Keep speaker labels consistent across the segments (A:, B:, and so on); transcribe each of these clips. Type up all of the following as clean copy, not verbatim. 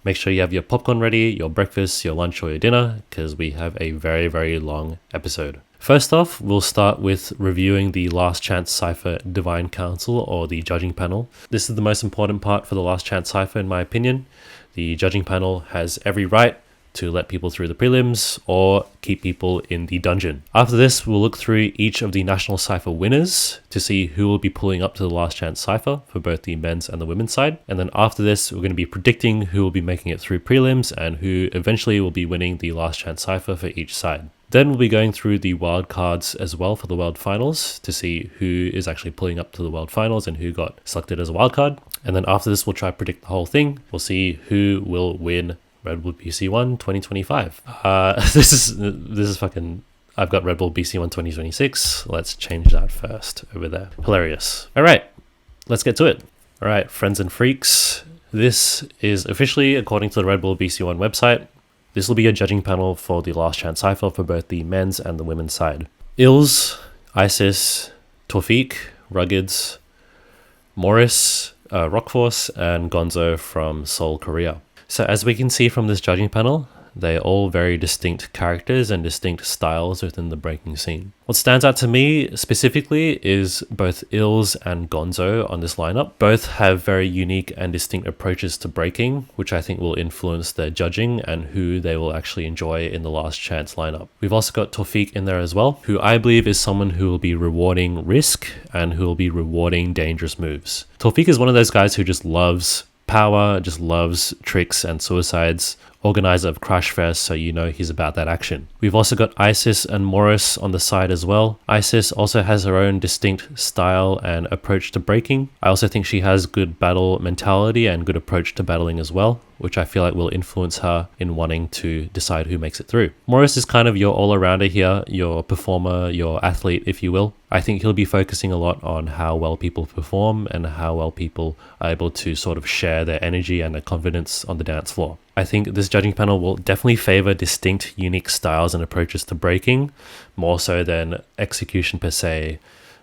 A: Make sure you have your popcorn ready, your breakfast, your lunch, or your dinner, because we have a very, very long episode. First off, we'll start with reviewing the Last Chance Cypher Divine Council, or the judging panel. This is the most important part for the Last Chance Cypher, in my opinion. The judging panel has every right to let people through the prelims or keep people in the dungeon. After this, we'll look through each of the National Cypher winners to see who will be pulling up to the Last Chance Cypher for both the men's and the women's side. And then after this, we're going to be predicting who will be making it through prelims and who eventually will be winning the Last Chance Cypher for each side. Then we'll be going through the wild cards as well for the world finals to see who is actually pulling up to the world finals and who got selected as a wild card. And then after this, we'll try to predict the whole thing. We'll see who will win Red Bull BC1 2025. This is fucking... I've got Red Bull BC1 2026. Let's change that first over there. Hilarious. All right, let's get to it. All right, friends and freaks. This is officially, according to the Red Bull BC1 website, this will be a judging panel for the Last Chance Cypher for both the men's and the women's side. Ills, Isis, Tawfiq, Ruggeds, Morris, Rockforce, and Gonzo from Seoul, Korea. So as we can see from this judging panel, they're all very distinct characters and distinct styles within the breaking scene. What stands out to me specifically is both Ills and Gonzo on this lineup. Both have very unique and distinct approaches to breaking, which I think will influence their judging and who they will actually enjoy in the Last Chance lineup. We've also got Tawfiq in there as well, who I believe is someone who will be rewarding risk and who will be rewarding dangerous moves. Tawfiq is one of those guys who just loves power, just loves tricks and suicides, organizer of Crash Fest, so you know he's about that action. We've also got Isis and Morris on the side as well. Isis also has her own distinct style and approach to breaking. I also think she has good battle mentality and good approach to battling as well, which I feel like will influence her in wanting to decide who makes it through. Morris is kind of your all-arounder here, your performer, your athlete, if you will. I think he'll be focusing a lot on how well people perform and how well people are able to sort of share their energy and their confidence on the dance floor. I think this judging panel will definitely favor distinct, unique styles and approaches to breaking, more so than execution per se,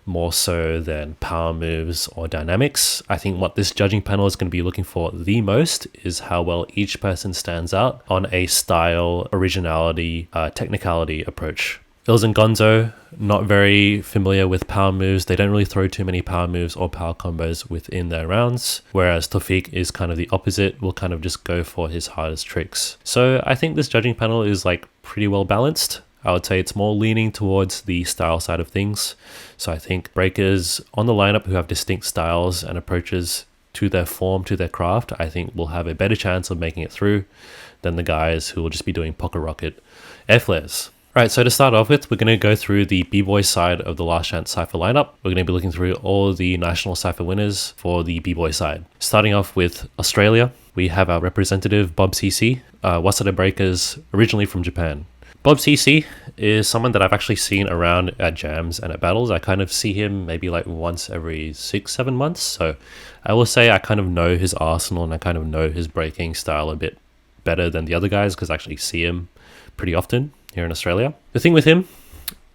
A: more so than power moves or dynamics. I think what this judging panel is going to be looking for the most is how well each person stands out on a style, originality, technicality approach. Ills and Gonzo, not very familiar with power moves. They don't really throw too many power moves or power combos within their rounds, whereas Tawfiq is kind of the opposite, will kind of just go for his hardest tricks. So I think this judging panel is like pretty well balanced. I would say it's more leaning towards the style side of things. So I think breakers on the lineup who have distinct styles and approaches to their form, to their craft, I think will have a better chance of making it through than the guys who will just be doing pocket rocket air flares. Right, so to start off with, we're going to go through the Bboy side of the Last Chance Cypher lineup. We're going to be looking through all the National Cypher winners for the Bboy side. Starting off with Australia, we have our representative Bob CC, Wasada Breakers, originally from Japan. Bob CC is someone that I've actually seen around at jams and at battles. I kind of see him maybe like once every 6-7 months. So I will say I kind of know his arsenal and I kind of know his breaking style a bit better than the other guys because I actually see him pretty often here in Australia. The thing with him,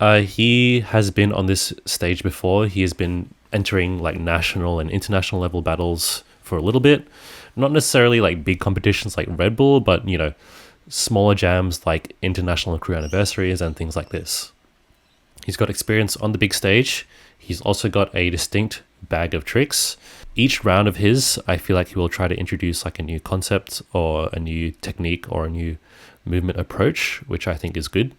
A: he has been on this stage before. He has been entering like national and international level battles for a little bit. Not necessarily like big competitions like Red Bull, but you know, smaller jams like international crew anniversaries and things like this. He's got experience on the big stage. He's also got a distinct bag of tricks. Each round of his, I feel like he will try to introduce like a new concept or a new technique or a new movement approach, which I think is good.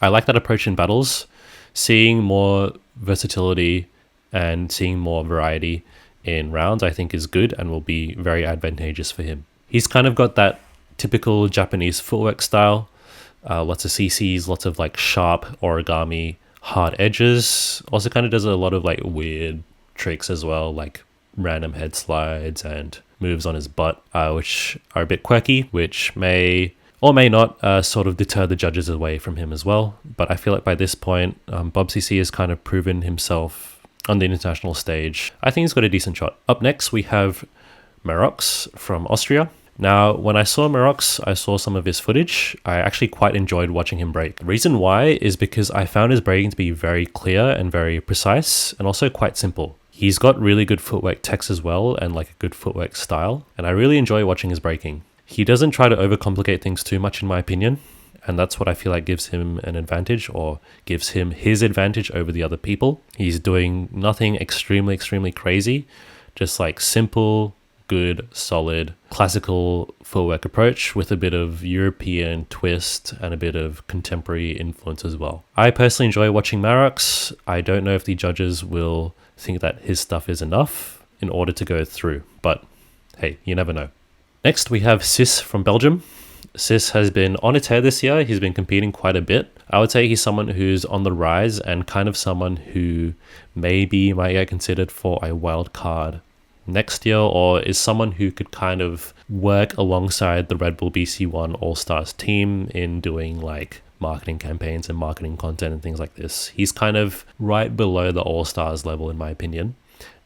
A: I like that approach in battles. Seeing more versatility and seeing more variety in rounds, I think is good and will be very advantageous for him. He's kind of got that typical Japanese footwork style, lots of CCs, lots of like sharp origami, hard edges. Also kind of does a lot of like weird tricks as well, like random head slides and moves on his butt, which are a bit quirky, which may or may not sort of deter the judges away from him as well. But I feel like by this point, Bob CC has kind of proven himself on the international stage. I think he's got a decent shot. Up next, we have Marox from Austria. Now, when I saw Marox, I saw some of his footage. I actually quite enjoyed watching him break. The reason why is because I found his breaking to be very clear and very precise and also quite simple. He's got really good footwork techs as well and like a good footwork style. And I really enjoy watching his breaking. He doesn't try to overcomplicate things too much, in my opinion. And that's what I feel like gives him an advantage, or gives him his advantage over the other people. He's doing nothing extremely crazy, just like simple, good, solid, classical footwork approach with a bit of European twist and a bit of contemporary influence as well. I personally enjoy watching Marox. I don't know if the judges will think that his stuff is enough in order to go through, but hey, you never know. Next, we have Sis from Belgium. Sis has been on a tear this year. He's been competing quite a bit. I would say he's someone who's on the rise and kind of someone who maybe might get considered for a wild card next year, or is someone who could kind of work alongside the Red Bull BC1 All-Stars team in doing like marketing campaigns and marketing content and things like this. He's kind of right below the All-Stars level in my opinion.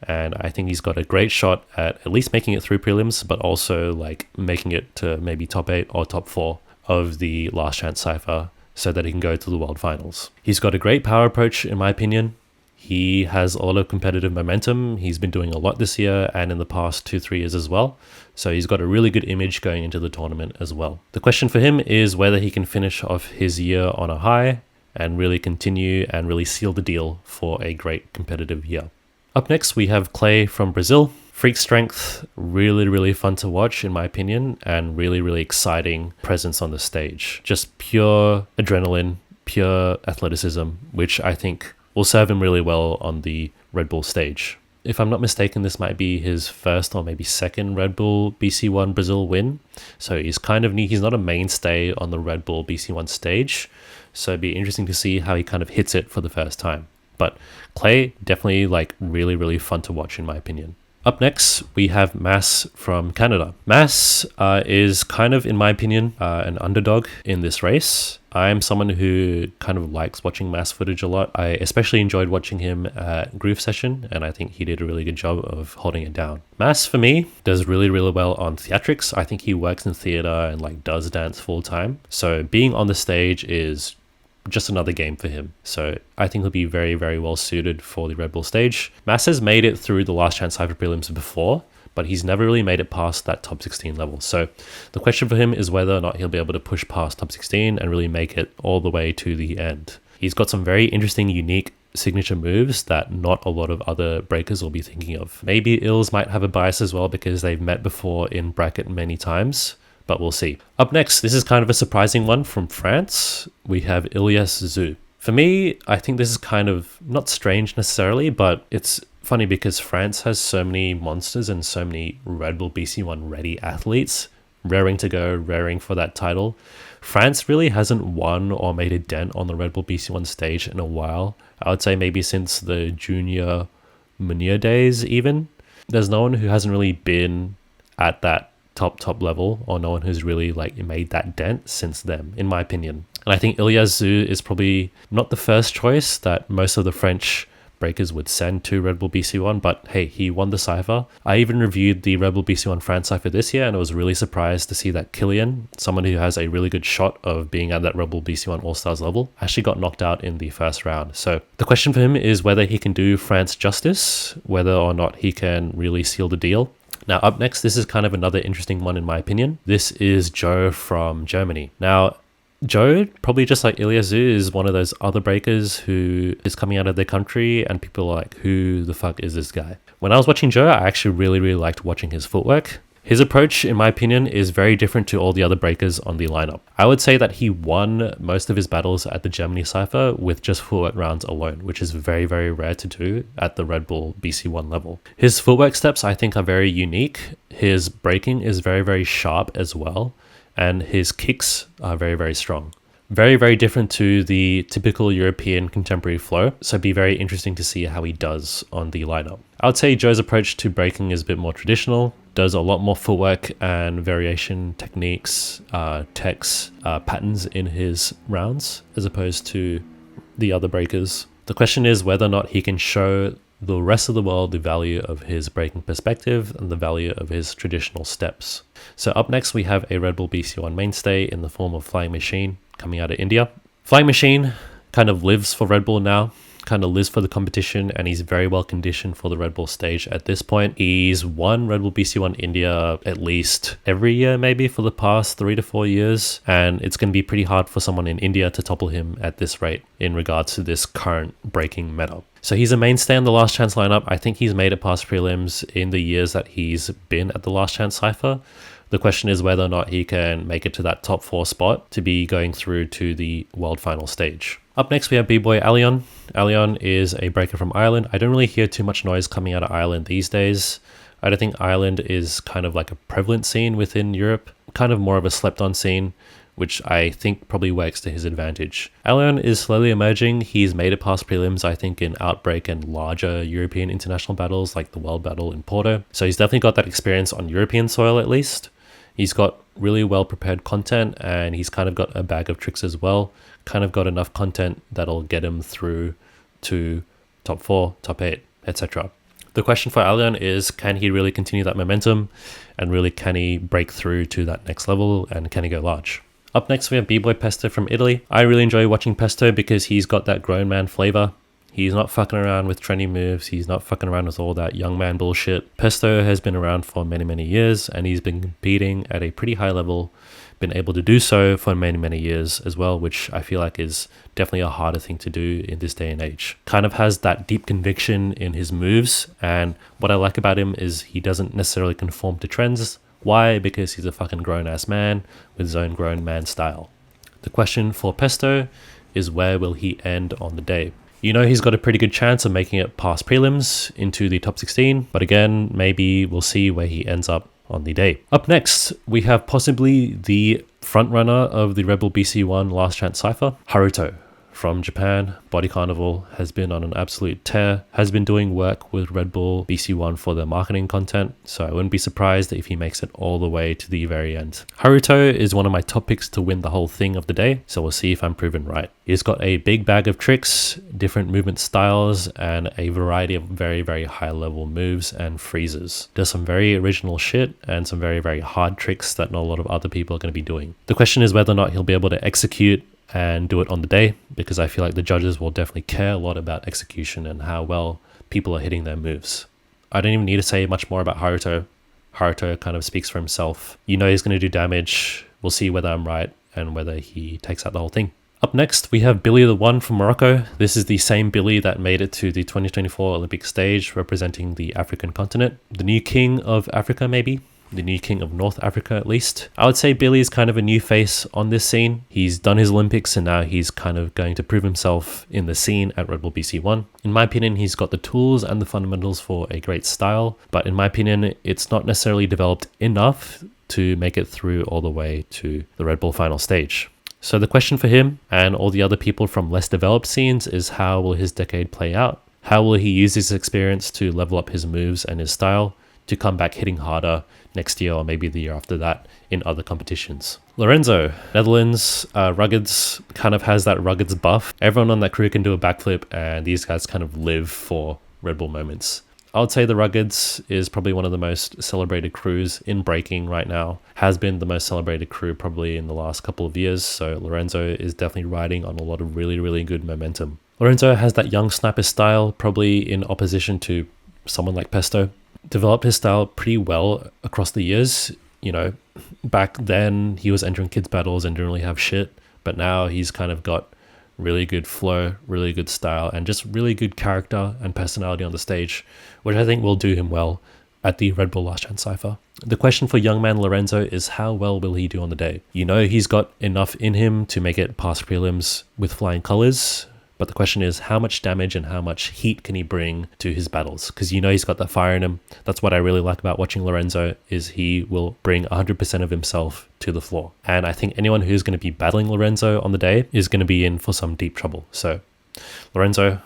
A: And I think he's got a great shot at least making it through prelims, but also like making it to maybe top 8 or top 4 of the Last Chance Cypher so that he can go to the World Finals. He's got a great power approach in my opinion. He has a lot of competitive momentum. He's been doing a lot this year and in the past 2-3 years as well. So he's got a really good image going into the tournament as well. The question for him is whether he can finish off his year on a high and really continue and really seal the deal for a great competitive year. Up next, we have Clay from Brazil. Freak strength, really fun to watch in my opinion, and really exciting presence on the stage. Just pure adrenaline, pure athleticism, which I think will serve him really well on the Red Bull stage. If I'm not mistaken, this might be his first or maybe second Red Bull BC1 Brazil win. So he's kind of new. He's not a mainstay on the Red Bull BC1 stage. So it'd be interesting to see how he kind of hits it for the first time. But Clay, definitely like really fun to watch in my opinion. Up next, we have Mass from Canada. Mass is kind of, in my opinion, an underdog in this race. I'm someone who kind of likes watching Mass footage a lot. I especially enjoyed watching him at Groove Session, and I think he did a really good job of holding it down. Mass, for me, does really well on theatrics. I think he works in theater and like does dance full time. So being on the stage is just another game for him. So I think he'll be very well suited for the Red Bull stage. Mass has made it through the Last Chance Cypher prelims before, but he's never really made it past that top 16 level. So the question for him is whether or not he'll be able to push past top 16 and really make it all the way to the end. He's got some very interesting, unique signature moves that not a lot of other breakers will be thinking of. Maybe Ills might have a bias as well because they've met before in bracket many times, but we'll see. Up next, this is kind of a surprising one from France. We have Ilyas Zhu. For me, I think this is kind of not strange necessarily, but it's funny because France has so many monsters and so many Red Bull BC1 ready athletes raring to go, raring for that title. France really hasn't won or made a dent on the Red Bull BC1 stage in a while. I would say maybe since the junior Munir days even. There's no one who hasn't really been at that top level, or no one who's really like made that dent since then, in my opinion. And I think Ilyas Zhu is probably not the first choice that most of the French breakers would send to Red Bull BC1, but hey, he won the Cypher. I even reviewed the Red Bull BC1 France Cypher this year, and I was really surprised to see that Killian, someone who has a really good shot of being at that Red Bull BC1 All-Stars level, actually got knocked out in the first round. So the question for him is whether he can do France justice, whether or not he can really seal the deal. Now up next, this is kind of another interesting one in my opinion. This is Joe from Germany. Now, Joe, probably just like Ilyas Zhu, is one of those other breakers who is coming out of their country and people are like, who the fuck is this guy? When I was watching Joe, I actually really liked watching his footwork. His approach, in my opinion, is very different to all the other breakers on the lineup. I would say that he won most of his battles at the Germany Cypher with just footwork rounds alone, which is very rare to do at the Red Bull BC1 level. His footwork steps, I think, are very unique. His braking is very sharp as well, and his kicks are very strong. Very different to the typical European contemporary flow, so it'd be very interesting to see how he does on the lineup. I would say Joe's approach to braking is a bit more traditional, does a lot more footwork and variation techniques, techs, patterns in his rounds, as opposed to the other breakers. The question is whether or not he can show the rest of the world the value of his braking perspective and the value of his traditional steps. So up next, we have a Red Bull BC1 mainstay in the form of Flying Machine coming out of India. Flying Machine kind of lives for Red Bull now. kind of lives for the competition, and he's very well conditioned for the Red Bull stage at this point. He's won Red Bull BC1 India at least every year, maybe for the past 3 to 4 years, and it's going to be pretty hard for someone in India to topple him at this rate in regards to this current breaking meta. So he's a mainstay in the Last Chance lineup. I think he's made it past prelims in the years that he's been at the Last Chance cypher. The question is whether or not he can make it to that top 4 spot to be going through to the world final stage. Up next, we have Bboy Alion. Alion is a breaker from Ireland. I don't really hear too much noise coming out of Ireland these days. I don't think Ireland is kind of like a prevalent scene within Europe, kind of more of a slept-on scene, which I think probably works to his advantage. Alion is slowly emerging. He's made it past prelims, I think, in Outbreak and larger European international battles like the World Battle in Porto. So he's definitely got that experience on European soil at least. He's got really well prepared content, and he's kind of got a bag of tricks as well. Kind of got enough content that'll get him through to top 4, top 8, etc. The question for Alion is, can he really continue that momentum, and really can he break through to that next level, and can he go large? Up next, we have Bboy Pesto from Italy. I really enjoy watching Pesto because he's got that grown man flavor. He's not fucking around with trendy moves. He's not fucking around with all that young man bullshit. Pesto has been around for many, many years, and he's been competing at a pretty high level, been able to do so for many, many years as well, which I feel like is definitely a harder thing to do in this day and age. Kind of has that deep conviction in his moves, and what I like about him is he doesn't necessarily conform to trends. Why? Because he's a fucking grown-ass man with his own grown man style. The question for Pesto is, where will he end on the day? You know he's got a pretty good chance of making it past prelims into the top 16, but again, maybe we'll see where he ends up on the day. Up next, we have possibly the frontrunner of the Red Bull BC1 Last Chance cypher, Haruto from Japan. Body Carnival has been on an absolute tear, has been doing work with Red Bull BC1 for their marketing content, so I wouldn't be surprised if he makes it all the way to the very end. Haruto is one of my top picks to win the whole thing of the day, so we'll see if I'm proven right. He's got a big bag of tricks, different movement styles, and a variety of very, very high level moves and freezes. Does some very original shit and some very, very hard tricks that not a lot of other people are going to be doing. The question is whether or not he'll be able to execute and do it on the day, because I feel like the judges will definitely care a lot about execution and how well people are hitting their moves. I don't even need to say much more about Haruto. Haruto kind of speaks for himself. You know he's going to do damage. We'll see whether I'm right and whether he takes out the whole thing. Up next, we have Billy the One from Morocco. This is the same Billy that made it to the 2024 Olympic stage, representing the African continent. The new king of Africa, maybe? The new king of North Africa, at least. I would say Billy is kind of a new face on this scene. He's done his Olympics, and now he's kind of going to prove himself in the scene at Red Bull BC1. In my opinion, he's got the tools and the fundamentals for a great style, but in my opinion, it's not necessarily developed enough to make it through all the way to the Red Bull final stage. So the question for him and all the other people from less developed scenes is, how will his decade play out? How will he use his experience to level up his moves and his style to come back hitting harder next year or maybe the year after that in other competitions? Lorenzo, Netherlands, Ruggeds, kind of has that Ruggeds buff. Everyone on that crew can do a backflip, and these guys kind of live for Red Bull moments. I would say the Ruggeds is probably one of the most celebrated crews in breaking right now. Has been the most celebrated crew probably in the last couple of years, so Lorenzo is definitely riding on a lot of really, really good momentum. Lorenzo has that young sniper style, probably in opposition to someone like Pesto. Developed his style pretty well across the years. You know, back then he was entering kids battles and didn't really have shit, but now he's kind of got really good flow, really good style, and just really good character and personality on the stage, which I think will do him well at the Red Bull Last Chance cypher. The question for young man Lorenzo is, how well will he do on the day? You know he's got enough in him to make it past prelims with flying colors, but the question is, how much damage and how much heat can he bring to his battles? Because you know he's got that fire in him. That's what I really like about watching Lorenzo, is he will bring 100% of himself to the floor. And I think anyone who's going to be battling Lorenzo on the day is going to be in for some deep trouble. So Lorenzo,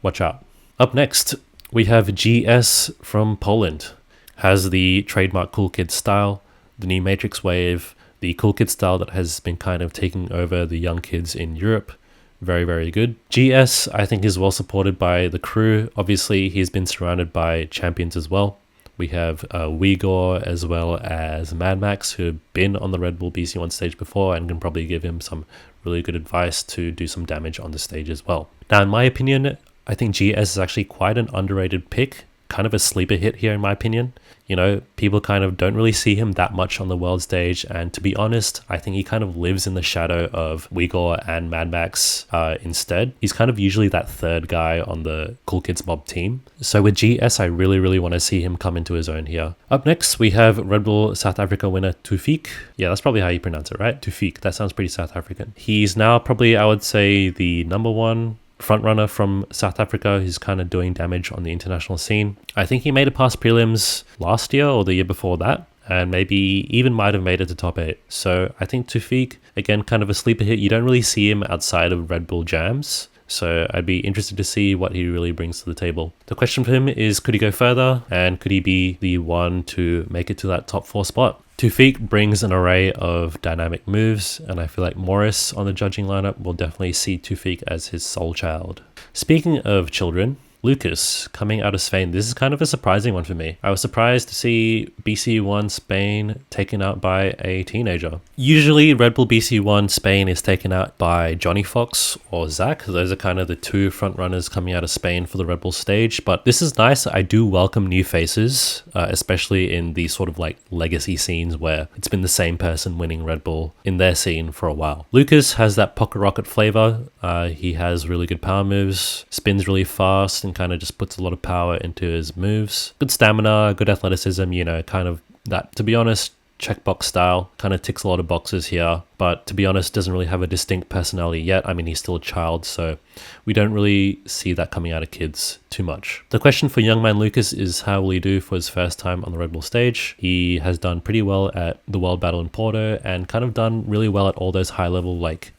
A: watch out. Up next, we have GS from Poland. Has the trademark Cool Kid style, the new Matrix wave, the Cool Kid style that has been kind of taking over the young kids in Europe. Very, very good. GS, I think, is well supported by the crew. Obviously, he's been surrounded by champions as well. We have Bgirl as well as Mad Max, who have been on the Red Bull BC1 stage before and can probably give him some really good advice to do some damage on the stage as well. Now, in my opinion, I think GS is actually quite an underrated pick, kind of a sleeper hit here in my opinion. You know, people kind of don't really see him that much on the world stage, and to be honest, I think he kind of lives in the shadow of Bgirl and Mad Max instead. He's kind of usually that third guy on the Cool Kids Mob team. So with GS, I really want to see him come into his own here. Up next, we have Red Bull South Africa winner Tufik. Yeah, that's probably how you pronounce it, right? Tufik. That sounds pretty South African. He's now probably, I would say, the number one frontrunner from South Africa who's kind of doing damage on the international scene. I think he made it past prelims last year or the year before that, and maybe even might have made it to top 8. So I think Tufik, again, kind of a sleeper hit. You don't really see him outside of Red Bull jams. So I'd be interested to see what he really brings to the table. The question for him is, could he go further? And could he be the one to make it to that top 4 spot? Tufik brings an array of dynamic moves, and I feel like Morris on the judging lineup will definitely see Tufik as his soul child. Speaking of children, Lucas coming out of Spain. This is kind of a surprising one for me. I was surprised to see BC1 Spain taken out by a teenager. Usually Red Bull BC1 Spain is taken out by Johnny Fox or Zach. Those are kind of the two front runners coming out of Spain for the Red Bull stage, but this is nice. I do welcome new faces, especially in these sort of like legacy scenes where it's been the same person winning Red Bull in their scene for a while. Lucas has that pocket rocket flavor. He has really good power moves, spins really fast, and kind of just puts a lot of power into his moves. Good stamina, good athleticism, you know, kind of that, to be honest, checkbox style, kind of ticks a lot of boxes here, but to be honest, doesn't really have a distinct personality yet. I mean, he's still a child, so we don't really see that coming out of kids too much. The question for young man Lucas is, how will he do for his first time on the Red Bull stage? He has done pretty well at the World Battle in Porto and kind of done really well at all those high level like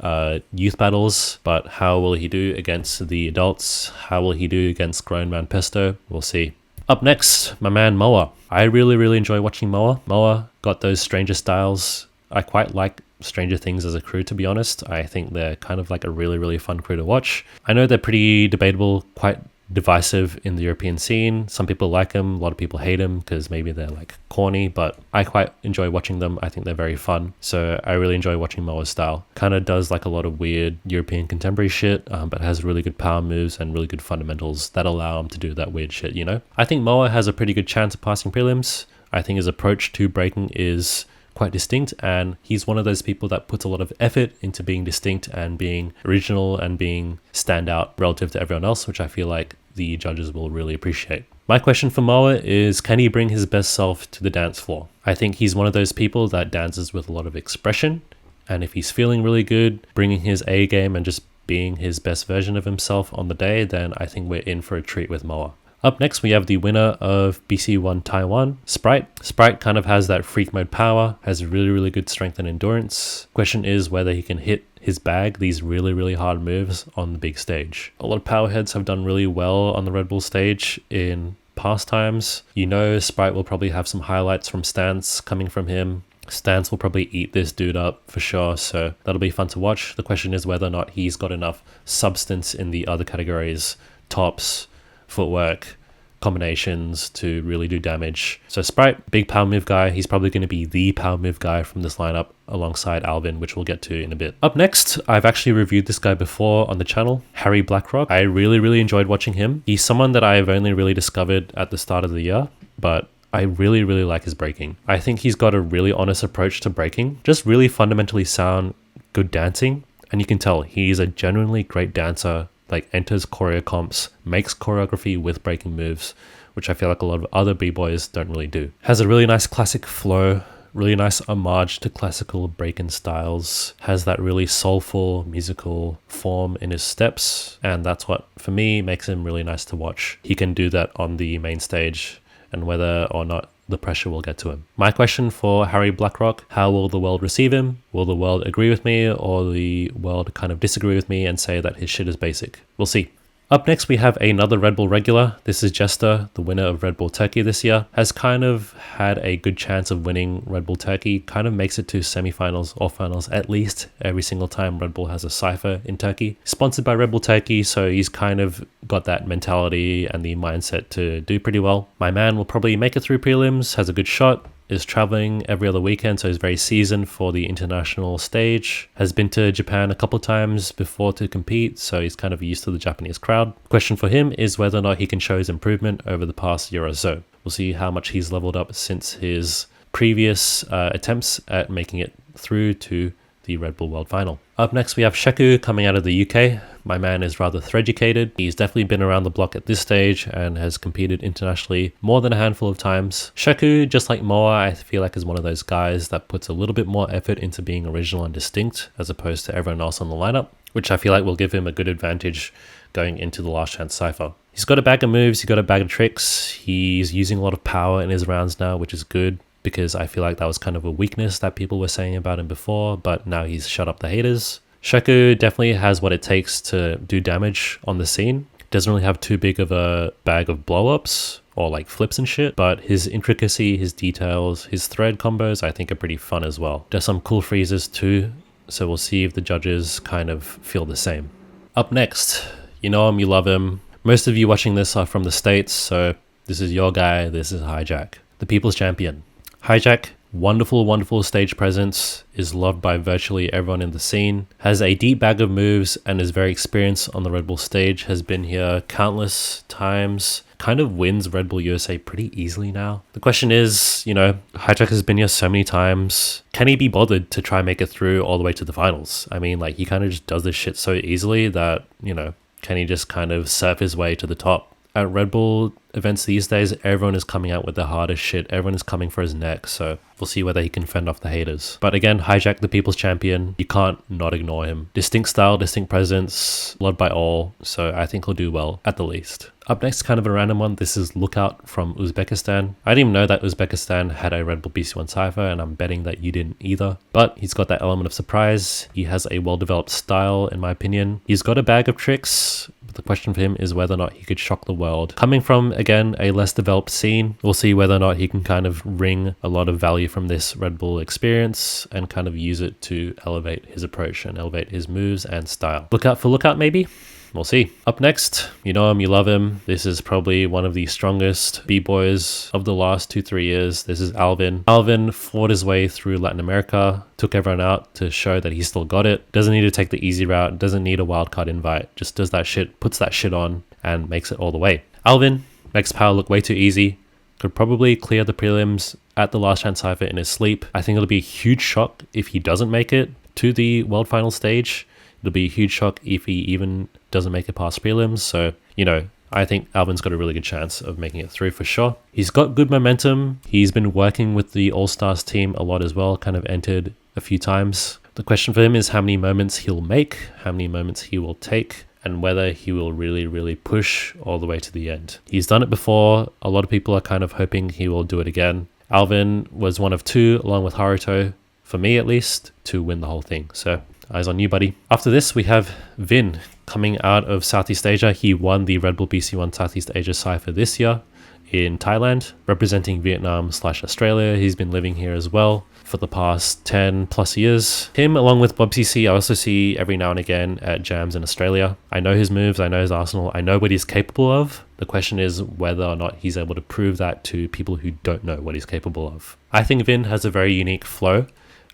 A: youth battles, but how will he do against the adults? How will he do against grown man Pesto? We'll see. Up next, my man Moa. I really enjoy watching Moa. Moa got those Stranger styles. I quite like Stranger Things as a crew, to be honest. I think they're kind of like a really fun crew to watch. I know they're pretty debatable, quite divisive in the European scene. Some people like them, a lot of people hate them because maybe they're like corny, but I quite enjoy watching them. I think they're very fun. So I really enjoy watching Moa's style. Kind of does like a lot of weird European contemporary shit, but has really good power moves and really good fundamentals that allow him to do that weird shit, you know? I think Moa has a pretty good chance of passing prelims. I think his approach to breaking is quite distinct, and he's one of those people that puts a lot of effort into being distinct and being original and being standout relative to everyone else, which I feel like the judges will really appreciate. My question for Moa is, can he bring his best self to the dance floor? I think he's one of those people that dances with a lot of expression, and if he's feeling really good, bringing his A game and just being his best version of himself on the day, then I think we're in for a treat with Moa. Up next, we have the winner of BC1 Taiwan, Sprite. Sprite kind of has that freak mode power, has really good strength and endurance. Question is whether he can hit his bag, these really hard moves on the big stage. A lot of powerheads have done really well on the Red Bull stage in past times. You know, Sprite will probably have some highlights from Stance coming from him. Stance will probably eat this dude up for sure, so that'll be fun to watch. The question is whether or not he's got enough substance in the other categories, tops, footwork, combinations to really do damage. So Sprite, big power move guy. He's probably going to be the power move guy from this lineup alongside Alvin, which we'll get to in a bit. Up next, I've actually reviewed this guy before on the channel, Harry Blackrock. I really enjoyed watching him. He's someone that I've only really discovered at the start of the year, but I really like his breaking. I think he's got a really honest approach to breaking, just really fundamentally sound, good dancing, and you can tell he's a genuinely great dancer, like enters choreo comps, makes choreography with breaking moves, which I feel like a lot of other b-boys don't really do. Has a really nice classic flow, really nice homage to classical breaking styles, has that really soulful musical form in his steps, and that's what, for me, makes him really nice to watch. He can do that on the main stage, and whether or not the pressure will get to him. My question for Harry Blackrock, how will the world receive him? Will the world agree with me, or the world kind of disagree with me and say that his shit is basic? We'll see. Up next, we have another Red Bull regular. This is Jester, the winner of Red Bull Turkey this year. Has kind of had a good chance of winning Red Bull Turkey. Kind of makes it to semifinals or finals at least every single time Red Bull has a cypher in Turkey. Sponsored by Red Bull Turkey, so he's kind of got that mentality and the mindset to do pretty well. My man will probably make it through prelims, has a good shot. is traveling every other weekend, so he's very seasoned for the international stage. Has been to Japan a couple times before to compete, so he's kind of used to the Japanese crowd. Question for him is whether or not he can show his improvement over the past year or so. We'll see how much he's leveled up since his previous attempts at making it through to the Red Bull World Final. Up next, we have Sheku coming out of the UK. My man is rather threaducated. He's definitely been around the block at this stage and has competed internationally more than a handful of times. Sheku, just like Moa, I feel like is one of those guys that puts a little bit more effort into being original and distinct as opposed to everyone else on the lineup, which I feel like will give him a good advantage going into the last chance cypher. He's got a bag of moves, he's got a bag of tricks. He's using a lot of power in his rounds now, which is good, because I feel like that was kind of a weakness that people were saying about him before, but now he's shut up the haters. Sheku definitely has what it takes to do damage on the scene. Doesn't really have too big of a bag of blow-ups or like flips and shit, but his intricacy, his details, his thread combos I think are pretty fun as well. There's some cool freezes too, so we'll see if the judges kind of feel the same. Up next, you know him, you love him. Most of you watching this are from the States, so this is your guy, this is Hijack, the people's champion. Hijack, wonderful stage presence, is loved by virtually everyone in the scene, has a deep bag of moves and is very experienced on the Red Bull stage, has been here countless times, kind of wins Red Bull USA pretty easily now. The question is, you know, Hijack has been here so many times, can he be bothered to try and make it through all the way to the finals? I mean, like, he kind of just does this shit so easily that, you know, can he just kind of surf his way to the top? At Red Bull events these days, everyone is coming out with the hardest shit. Everyone is coming for his neck, so we'll see whether he can fend off the haters. But again, Hijack, the people's champion, you can't not ignore him. Distinct style, distinct presence, loved by all, so I think he'll do well, at the least. Up next, kind of a random one. This is Lookout from Uzbekistan. I didn't even know that Uzbekistan had a Red Bull BC1 cypher, and I'm betting that you didn't either. But he's got that element of surprise. He has a well-developed style, in my opinion. He's got a bag of tricks, but the question for him is whether or not he could shock the world. Coming from, again, a less developed scene, we'll see whether or not he can kind of wring a lot of value from this Red Bull experience and kind of use it to elevate his approach and elevate his moves and style. Look out for Lookout, maybe? We'll see. Up next, you know him, you love him. This is probably one of the strongest B-boys of the last 2-3 years. This is Alvin. Alvin fought his way through Latin America, took everyone out to show that he still got it. Doesn't need to take the easy route, doesn't need a wildcard invite. Just does that shit, puts that shit on, and makes it all the way. Alvin makes power look way too easy. Could probably clear the prelims at the last chance cypher in his sleep. I think it'll be a huge shock if he doesn't make it to the world final stage. It'll be a huge shock if he even doesn't make it past prelims. So, you know, I think Alvin's got a really good chance of making it through for sure. He's got good momentum. He's been working with the All-Stars team a lot as well, kind of entered a few times. The question for him is how many moments he'll make, how many moments he will take, and whether he will really push all the way to the end. He's done it before. A lot of people are kind of hoping he will do it again. Alvin was one of two, along with Haruto, for me at least, to win the whole thing. So eyes on you, buddy. After this, we have Vin coming out of Southeast Asia. He won the Red Bull BC1 Southeast Asia cypher this year in Thailand, representing Vietnam/Australia. He's been living here as well for the past 10 plus years. Him, along with Bob CC, I also see every now and again at jams in Australia. I know his moves, I know his arsenal, I know what he's capable of. The question is whether or not he's able to prove that to people who don't know what he's capable of. I think Vin has a very unique flow.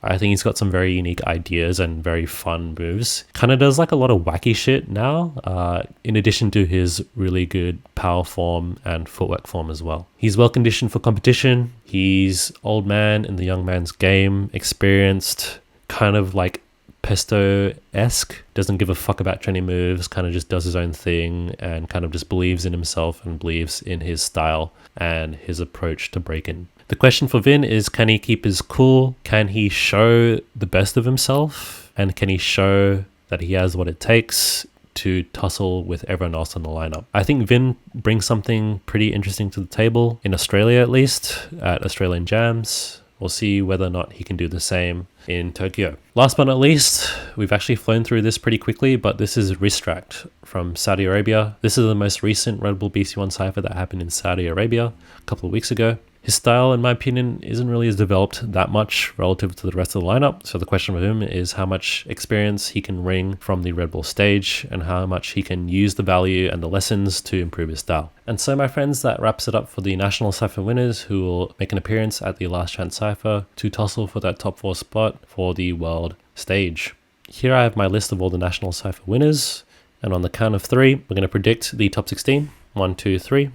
A: I think he's got some very unique ideas and very fun moves. Kind of does like a lot of wacky shit now, in addition to his really good power form and footwork form as well. He's well conditioned for competition. He's old man in the young man's game, experienced, kind of like Pesto-esque, doesn't give a fuck about training moves, kind of just does his own thing and kind of just believes in himself and believes in his style and his approach to breaking. The question for Vin is, can he keep his cool? Can he show the best of himself? And can he show that he has what it takes to tussle with everyone else in the lineup? I think Vin brings something pretty interesting to the table, in Australia at least, at Australian jams. We'll see whether or not he can do the same in Tokyo. Last but not least, we've actually flown through this pretty quickly, but this is Ristract from Saudi Arabia. This is the most recent Red Bull BC1 cypher that happened in Saudi Arabia a couple of weeks ago. His style, in my opinion, isn't really as developed that much relative to the rest of the lineup. So the question for him is how much experience he can wring from the Red Bull stage and how much he can use the value and the lessons to improve his style. And so, my friends, that wraps it up for the National Cypher winners who will make an appearance at the Last Chance Cypher to tussle for that top 4 spot for the world stage. Here I have my list of all the National Cypher winners. And on the count of 3, we're going to predict the top 16. 1, 2, 3.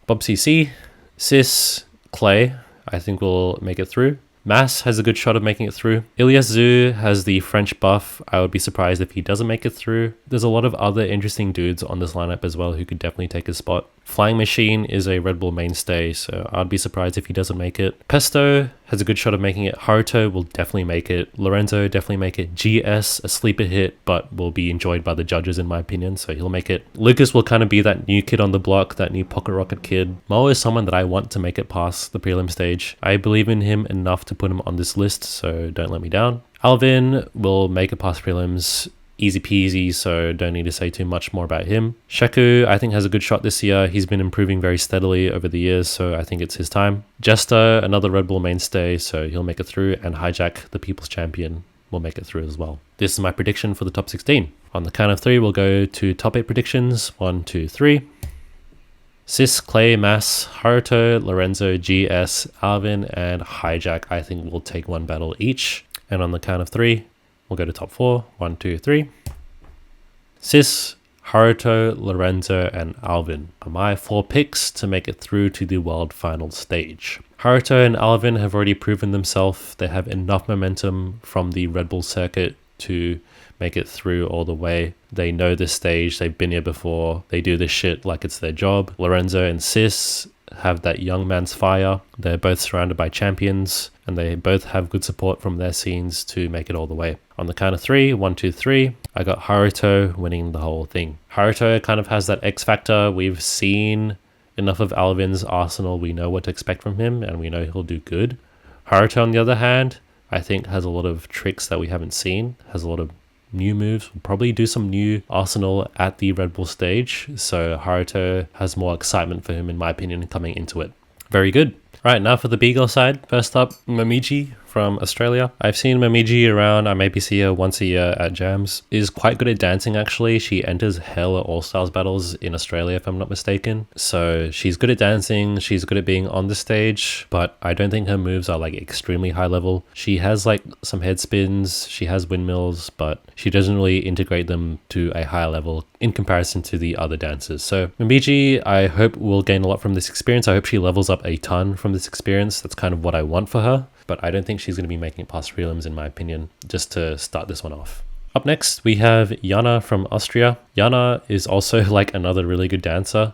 A: Bob CC, Sis, Clay, I think will make it through. Mass has a good shot of making it through. Ilyas Zhu has the French buff. I would be surprised if he doesn't make it through. There's a lot of other interesting dudes on this lineup as well who could definitely take his spot. Flying Machine is a Red Bull mainstay, so I'd be surprised if he doesn't make it. Pesto has a good shot of making it. Haruto will definitely make it. Lorenzo definitely make it. GS, a sleeper hit, but will be enjoyed by the judges in my opinion, so he'll make it. Lucas will kind of be that new kid on the block, that new pocket rocket kid. Mo is someone that I want to make it past the prelim stage. I believe in him enough to put him on this list, so don't let me down. Alvin will make it past prelims. Easy peasy, so don't need to say too much more about him. Sheku, I think, has a good shot this year. He's been improving very steadily over the years, so I think it's his time. Jester, another Red Bull mainstay, so he'll make it through. And Hijack, the People's Champion, will make it through as well. This is my prediction for the top 16. On the count of 3, we'll go to top 8 predictions. 1, 2, 3. Sis, Clay, Mass, Haruto, Lorenzo, GS, Alvin, and Hijack, I think, will take 1 battle each. And on the count of 3, we'll go to top 4. 1, 2, 3. Sis, Haruto, Lorenzo, and Alvin are my 4 picks to make it through to the world final stage. Haruto and Alvin have already proven themselves. They have enough momentum from the Red Bull circuit to make it through all the way. They know this stage. They've been here before. They do this shit like it's their job. Lorenzo and Sis have that young man's fire. They're both surrounded by champions, and they both have good support from their scenes to make it all the way. On the count of 3, 1, 2, 3, I got Haruto winning the whole thing. Haruto kind of has that X factor. We've seen enough of Alvin's arsenal. We know what to expect from him, and we know he'll do good. Haruto, on the other hand, I think has a lot of tricks that we haven't seen, has a lot of new moves. We'll probably do some new arsenal at the Red Bull stage, so Haruto has more excitement for him, in my opinion, coming into it. Very good. Right, now for the Bgirl side. First up, Momiji from Australia. I've seen Momiji around. I maybe see her once a year at jams. Is quite good at dancing, actually. She enters hella all-styles battles in Australia, if I'm not mistaken. So she's good at dancing. She's good at being on the stage, but I don't think her moves are like extremely high level. She has like some head spins. She has windmills, but she doesn't really integrate them to a high level in comparison to the other dancers. So Momiji, I hope will gain a lot from this experience. I hope she levels up a ton from this experience. That's kind of what I want for her, but I don't think she's going to be making it past prelims, in my opinion, just to start this one off. Up next, we have Jana from Austria. Jana is also like another really good dancer.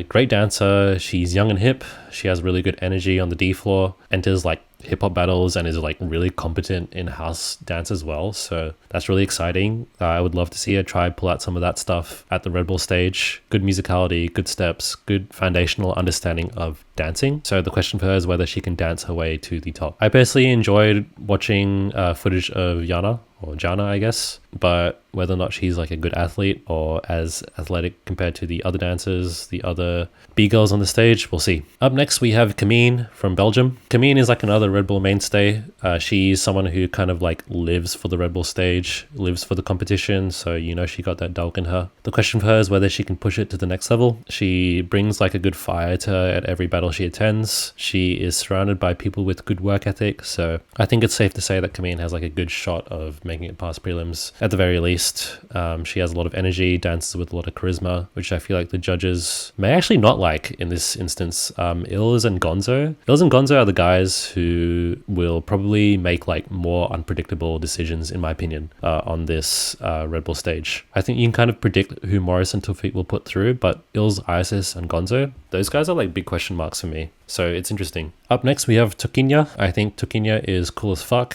A: Great dancer. She's young and hip. She has really good energy on the D floor, enters like hip-hop battles, and is like really competent in house dance as well, so that's really exciting. I would love to see her try pull out some of that stuff at the Red Bull stage. Good musicality, good steps, good foundational understanding of dancing. So the question for her is whether she can dance her way to the top. I personally enjoyed watching footage of Jana, or Jana I guess, but whether or not she's like a good athlete or as athletic compared to the other dancers, the other B-girls on the stage, we'll see. Up next, we have Camille from Belgium. Camille is like another Red Bull mainstay. She's someone who kind of like lives for the Red Bull stage, lives for the competition, so you know she got that dog in her. The question for her is whether she can push it to the next level. She brings like a good fire to her at every battle she attends. She is surrounded by people with good work ethic, so I think it's safe to say that Camille has like a good shot of making it past prelims at the very least. She has a lot of energy, dances with a lot of charisma, which I feel like the judges may actually not like in this instance. Ilz and Gonzo. Ilz and Gonzo are the guys who will probably make like more unpredictable decisions, in my opinion, on this Red Bull stage. I think you can kind of predict who Morris and Tawfiq will put through, but Ilz, Isis, and Gonzo, those guys are like big question marks for me. So it's interesting. Up next, we have Tokinya. I think Tokinya is cool as fuck.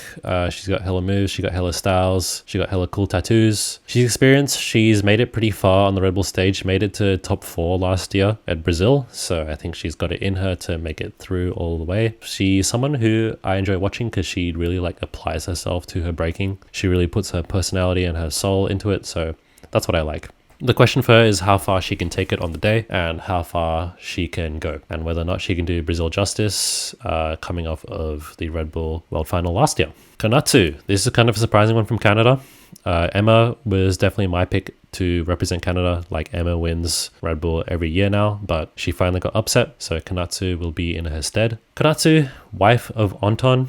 A: She's got hella moves. She got hella styles. She got hella cool tattoos. She's experienced. She's made it pretty far on the Red Bull stage. Made it to top 4 last year at Brazil. So I think she's got it in her to make it through all the way. She's someone who I enjoy watching because she really like applies herself to her breaking. She really puts her personality and her soul into it. So that's what I like. The question for her is how far she can take it on the day and how far she can go, and whether or not she can do Brazil justice coming off of the Red Bull World Final last year. Konatsu, this is kind of a surprising one from Canada. Emma was definitely my pick to represent Canada. Like, Emma wins Red Bull every year now, but she finally got upset, so Konatsu will be in her stead. Konatsu, wife of Anton,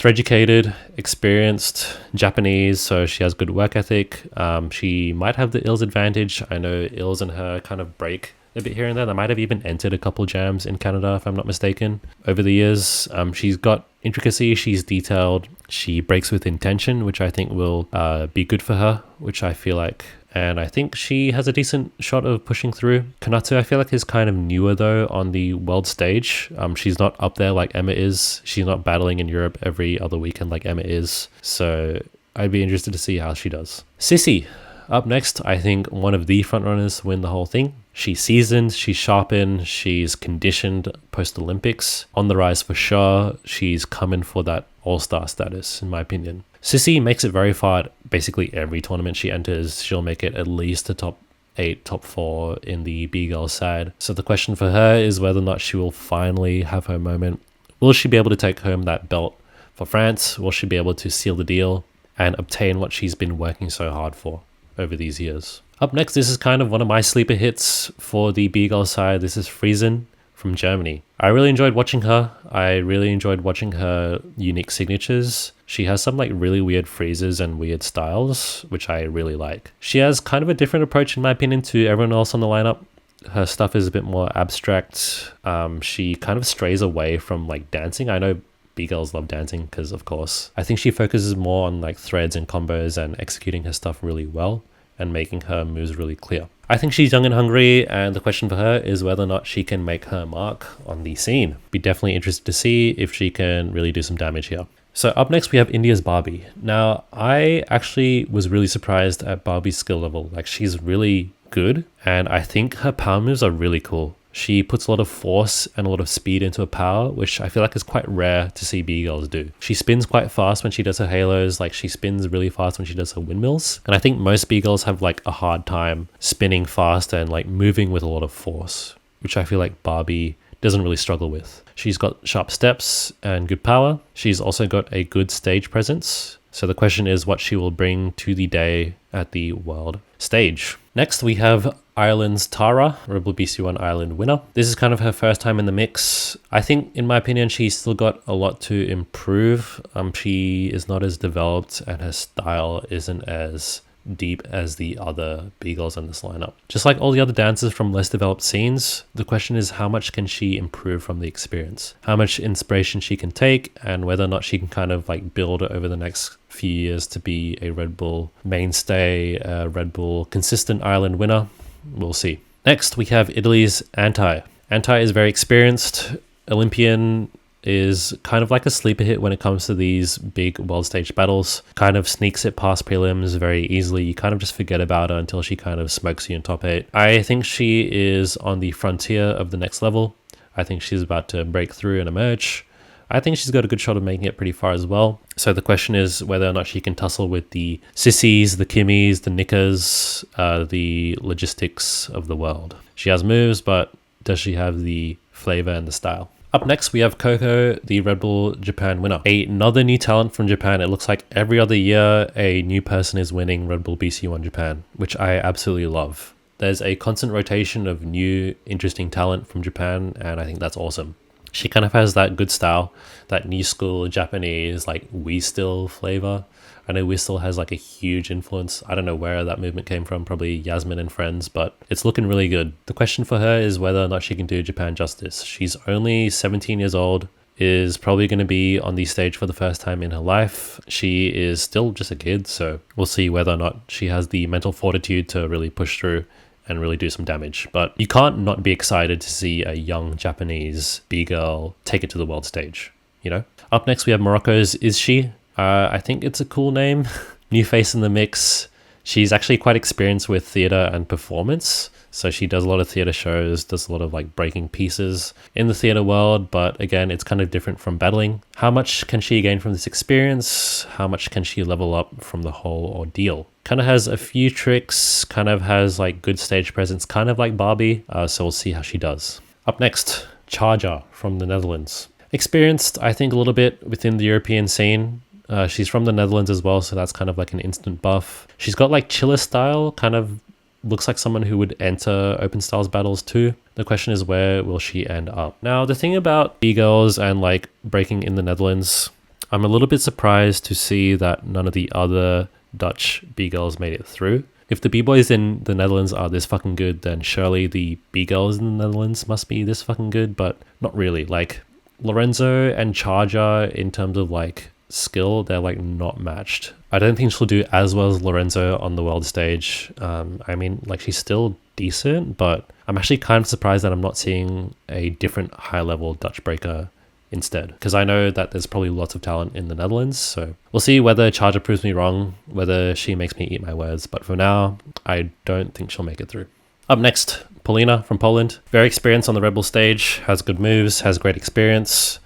A: educated, experienced, Japanese, so she has good work ethic. She might have the Ills advantage. I know Ills and her kind of break a bit here and there. They might have even entered a couple jams in Canada, if I'm not mistaken, over the years. She's got intricacy, she's detailed, she breaks with intention, which I think will be good for her, which I feel like. And I think she has a decent shot of pushing through. Konatsu, I feel like, is kind of newer though on the world stage. She's not up there like Emma is. She's not battling in Europe every other weekend like Emma is. So I'd be interested to see how she does. Sissy, up next, I think one of the frontrunners to win the whole thing. She's seasoned, she's sharpened, she's conditioned post-Olympics. On the rise for sure. She's coming for that all-star status, in my opinion. Sissy makes it very far at basically every tournament she enters. She'll make it at least the top 8, top 4 in the Bgirl side. So the question for her is whether or not she will finally have her moment. Will she be able to take home that belt for France? Will she be able to seal the deal and obtain what she's been working so hard for over these years? Up next, this is kind of one of my sleeper hits for the Bgirl side. This is Friesen from Germany. I really enjoyed watching her. I really enjoyed watching her unique signatures. She has some like really weird phrases and weird styles, which I really like. She has kind of a different approach, in my opinion, to everyone else on the lineup. Her stuff is a bit more abstract. She kind of strays away from like dancing. I know Bgirls love dancing because, of course, I think she focuses more on like threads and combos and executing her stuff really well and making her moves really clear. I think she's young and hungry, and the question for her is whether or not she can make her mark on the scene. Be definitely interested to see if she can really do some damage here. So up next, we have India's Barbie. Now, I actually was really surprised at Barbie's skill level. Like, she's really good, and I think her power moves are really cool. She puts a lot of force and a lot of speed into her power, which I feel like is quite rare to see B-girls do. She spins quite fast when she does her halos, like she spins really fast when she does her windmills. And I think most B-girls have like a hard time spinning fast and like moving with a lot of force, which I feel like Barbie doesn't really struggle with. She's got sharp steps and good power. She's also got a good stage presence. So the question is what she will bring to the day at the world stage. Next, we have Ireland's Tara, Red Bull BC1 Ireland winner. This is kind of her first time in the mix. I think, in my opinion, she's still got a lot to improve. She is not as developed and her style isn't as deep as the other B-girls in this lineup. Just like all the other dancers from less developed scenes, the question is how much can she improve from the experience? How much inspiration she can take, and whether or not she can kind of like build over the next few years to be a Red Bull mainstay, Red Bull consistent Ireland winner. We'll see. Next, we have Italy's Anti. Anti is very experienced. Olympian, is kind of like a sleeper hit when it comes to these big world stage battles. Kind of sneaks it past prelims very easily. You kind of just forget about her until she kind of smokes you in top 8. I think she is on the frontier of the next level. I think she's about to break through and emerge. I think she's got a good shot of making it pretty far as well. So the question is whether or not she can tussle with the sissies, the kimmies, the nickers, the logistics of the world. She has moves, but does she have the flavor and the style? Up next, we have Coco, the Red Bull Japan winner. Another new talent from Japan. It looks like every other year, a new person is winning Red Bull BC1 Japan, which I absolutely love. There's a constant rotation of new, interesting talent from Japan, and I think that's awesome. She kind of has that good style, that new school Japanese, like We Still flavor. I know We Still has like a huge influence. I don't know where that movement came from, probably Yasmin and friends, but it's looking really good. The question for her is whether or not she can do Japan justice. She's only 17 years old, is probably going to be on the stage for the first time in her life. She is still just a kid, so we'll see whether or not she has the mental fortitude to really push through and really do some damage. But you can't not be excited to see a young Japanese B-girl take it to the world stage, you know? Up next, we have Morocco's Is She? I think it's a cool name. New face in the mix. She's actually quite experienced with theater and performance. So she does a lot of theater shows, does a lot of like breaking pieces in the theater world. But again, it's kind of different from battling. How much can she gain from this experience? How much can she level up from the whole ordeal? Kind of has a few tricks, kind of has like good stage presence, kind of like Barbie. So we'll see how she does. Up next, Charger from the Netherlands. Experienced, I think, a little bit within the European scene. She's from the Netherlands as well, so that's kind of like an instant buff. She's got like chiller style, kind of looks like someone who would enter open styles battles too. The question is, where will she end up? Now, the thing about B-Girls and like breaking in the Netherlands, I'm a little bit surprised to see that none of the other Dutch B-Girls made it through. If the B-Boys in the Netherlands are this fucking good, then surely the B-Girls in the Netherlands must be this fucking good, but not really. Like, Lorenzo and Charger, in terms of like skill, they're like not matched. I don't think she'll do as well as Lorenzo on the world stage. I mean, like, she's still decent, but I'm actually kind of surprised that I'm not seeing a different high level Dutch breaker instead, because I know that there's probably lots of talent in the Netherlands. So we'll see whether Charger proves me wrong, whether she makes me eat my words, but for now I don't think she'll make it through. Up next, Paulina from Poland. Very experienced on the Red Bull stage, has good moves, has great experience,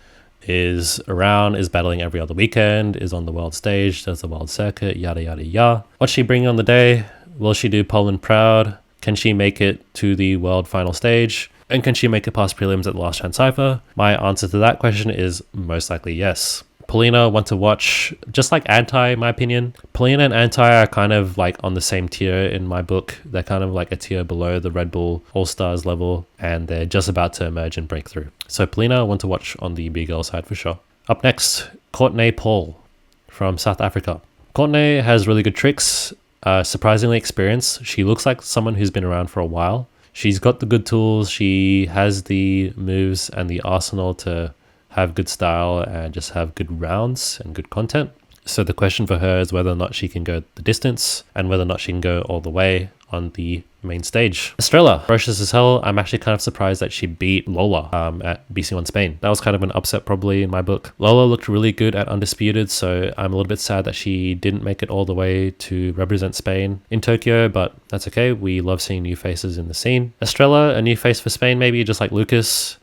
A: is around, is battling every other weekend, is on the world stage, does the world circuit, yada yada yada. What's she bringing on the day? Will she do Poland proud? Can she make it to the world final stage? And can she make it past prelims at the last chance cypher? My answer to that question is most likely yes. Paulina, one to watch, just like Anti, in my opinion. Paulina and Anti are kind of like on the same tier in my book. They're kind of like a tier below the Red Bull All-Stars level, and they're just about to emerge and break through. So Paulina, one to watch on the B-Girl side for sure. Up next, Courtney Paul from South Africa. Courtney has really good tricks, surprisingly experienced. She looks like someone who's been around for a while. She's got the good tools, she has the moves and the arsenal to have good style and just have good rounds and good content. So the question for her is whether or not she can go the distance and whether or not she can go all the way on the main stage. Estrella, ferocious as hell. I'm actually kind of surprised that she beat Lola at BC1 Spain. That was kind of an upset probably in my book. Lola looked really good at Undisputed, so I'm a little bit sad that she didn't make it all the way to represent Spain in Tokyo, but that's okay. We love seeing new faces in the scene. Estrella, a new face for Spain maybe, just like Lucas.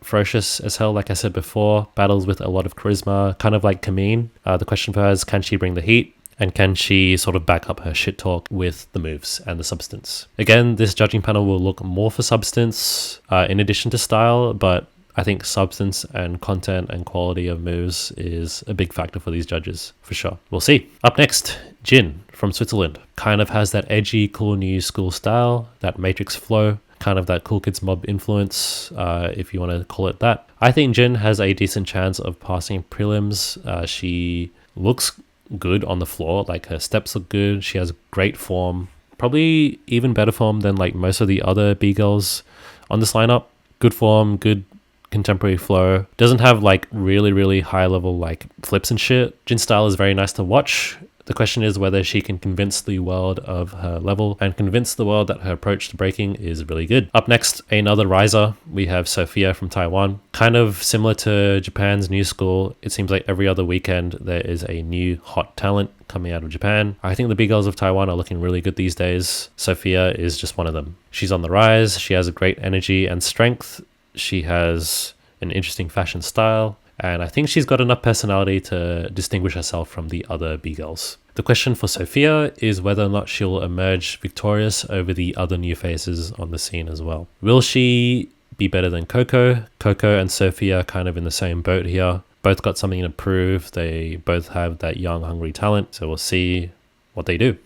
A: Ferocious as hell, like I said before. Battles with a lot of charisma, kind of like Kameen. The question for her is, can she bring the heat? And can she sort of back up her shit talk with the moves and the substance? Again, this judging panel will look more for substance in addition to style, but I think substance and content and quality of moves is a big factor for these judges, for sure. We'll see. Up next, Jin from Switzerland. Kind of has that edgy, cool new school style, that Matrix flow, kind of that Cool Kids Mob influence, if you want to call it that. I think Jin has a decent chance of passing prelims. She looks good on the floor, like her steps look good, she has great form, probably even better form than like most of the other B-Girls on this lineup. Good form, good contemporary flow, doesn't have like really high level like flips and shit. Jin's style is very nice to watch. The question is whether she can convince the world of her level and convince the world that her approach to breaking is really good. Up next, another riser. We have Sophia from Taiwan. Kind of similar to Japan's new school. It seems like every other weekend there is a new hot talent coming out of Japan. I think the B-Girls of Taiwan are looking really good these days. Sophia is just one of them. She's on the rise. She has a great energy and strength. She has an interesting fashion style. And I think she's got enough personality to distinguish herself from the other B-Girls. The question for Sophia is whether or not she'll emerge victorious over the other new faces on the scene as well. Will she be better than Coco? Coco and Sophia are kind of in the same boat here. Both got something to prove. They both have that young, hungry talent. So we'll see what they do.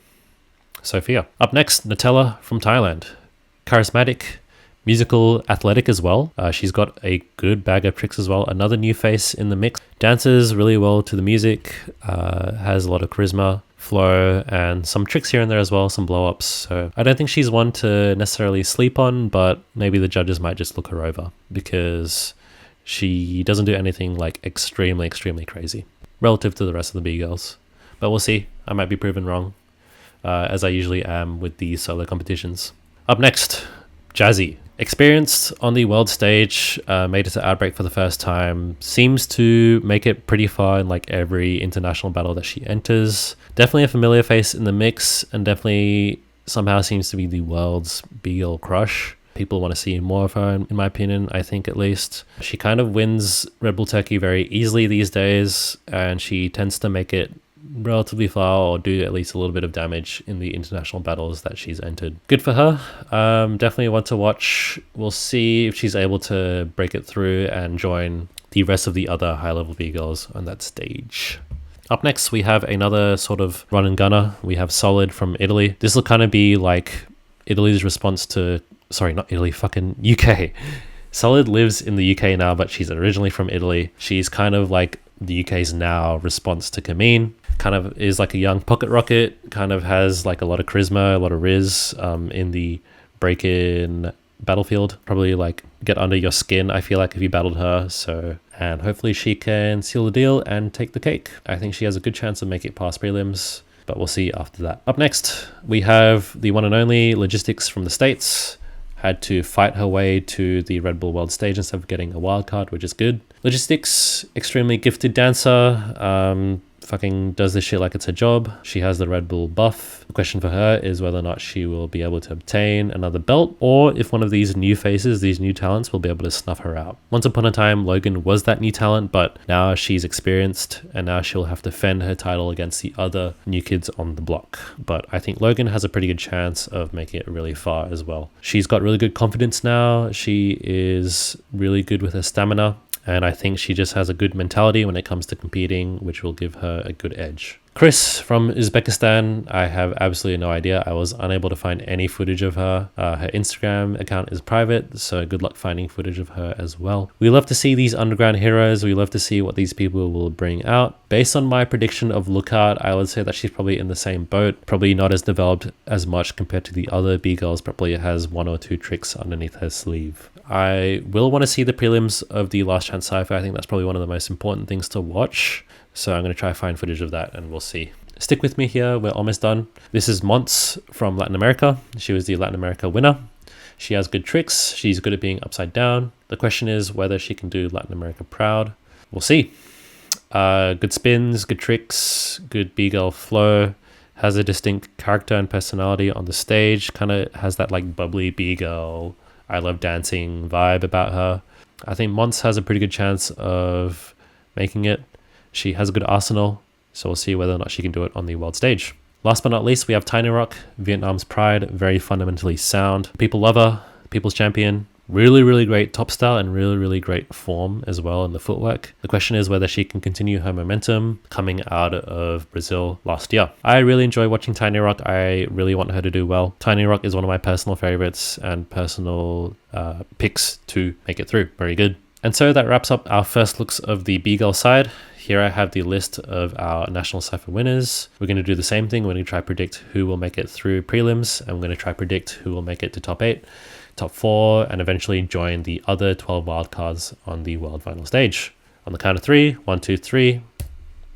A: Sophia. Up next, Nutella from Thailand. Charismatic, musical, athletic as well. She's got a good bag of tricks as well. Another new face in the mix. Dances really well to the music. Has a lot of charisma, flow, and some tricks here and there as well. Some blow-ups. So I don't think she's one to necessarily sleep on, but maybe the judges might just look her over because she doesn't do anything like extremely crazy relative to the rest of the B-Girls. But we'll see. I might be proven wrong, as I usually am with these solo competitions. Up next, Jazzy. Experienced on the world stage, made it to Outbreak for the first time, seems to make it pretty far in like every international battle that she enters. Definitely a familiar face in the mix, and definitely somehow seems to be the world's B-Girl crush. People want to see more of her, in my opinion, I think at least. She kind of wins Red Bull Turkey very easily these days, and she tends to make it relatively far or do at least a little bit of damage in the international battles that she's entered. Good for her. Definitely want to watch. We'll see if she's able to break it through and join the rest of the other high-level Bgirls on that stage. Up next, we have another sort of run and gunner. We have Solid from Italy. This will kind of be like Italy's response to... Sorry, not Italy, fucking UK. Solid lives in the UK now, but she's originally from Italy. She's kind of like the UK's now response to Kameen. Kind of is like a young pocket rocket. Kind of has like a lot of charisma, a lot of riz in the break-in battlefield. Probably like get under your skin, I feel like, if you battled her. So... and hopefully she can seal the deal and take the cake. I think she has a good chance of making it past prelims, but we'll see after that. Up next, we have the one and only Logistics from the States. Had to fight her way to the Red Bull World stage instead of getting a wild card, which is good. Logistics, extremely gifted dancer. Fucking does this shit like it's her job. She has the Red Bull buff. The question for her is whether or not she will be able to obtain another belt, or if one of these new faces, these new talents, will be able to snuff her out. Once upon a time, Logan was that new talent, but now she's experienced and now she'll have to fend her title against the other new kids on the block. But I think Logan has a pretty good chance of making it really far as well. She's got really good confidence now. She is really good with her stamina. And I think she just has a good mentality when it comes to competing, which will give her a good edge. Chris from Uzbekistan, I have absolutely no idea. I was unable to find any footage of her. Her Instagram account is private, so good luck finding footage of her as well. We love to see these underground heroes. We love to see what these people will bring out. Based on my prediction of Lookout, I would say that she's probably in the same boat. Probably not as developed as much compared to the other Bgirls. Probably has one or two tricks underneath her sleeve. I will want to see the prelims of the Last Chance Cypher. I think that's probably one of the most important things to watch. So I'm going to try to find footage of that and we'll see. Stick with me here. We're almost done. This is Mons from Latin America. She was the Latin America winner. She has good tricks. She's good at being upside down. The question is whether she can do Latin America proud. We'll see. Good spins, good tricks, good Bgirl flow. Has a distinct character and personality on the stage. Kind of has that like bubbly Bgirl, I love dancing vibe about her. I think Mons has a pretty good chance of making it. She has a good arsenal, so we'll see whether or not she can do it on the world stage. Last but not least, we have Tiny Rock, Vietnam's pride, very fundamentally sound. People love her, people's champion. Really, really great top style and really, really great form as well in the footwork. The question is whether she can continue her momentum coming out of Brazil last year. I really enjoy watching Tiny Rock. I really want her to do well. Tiny Rock is one of my personal favorites and personal picks to make it through. Very good. And so that wraps up our first looks of the Bgirl side. Here I have the list of our National Cypher winners. We're going to do the same thing. We're going to try to predict who will make it through prelims, and we're going to try to predict who will make it to top 8, top 4, and eventually join the other 12 wildcards on the world final stage. On the count of 3, 1, 2, 3,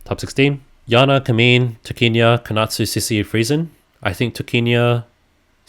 A: top 16. Yana, Kameen, Tukinia, Konatsu, Sissy, Friesen. I think Tukinia,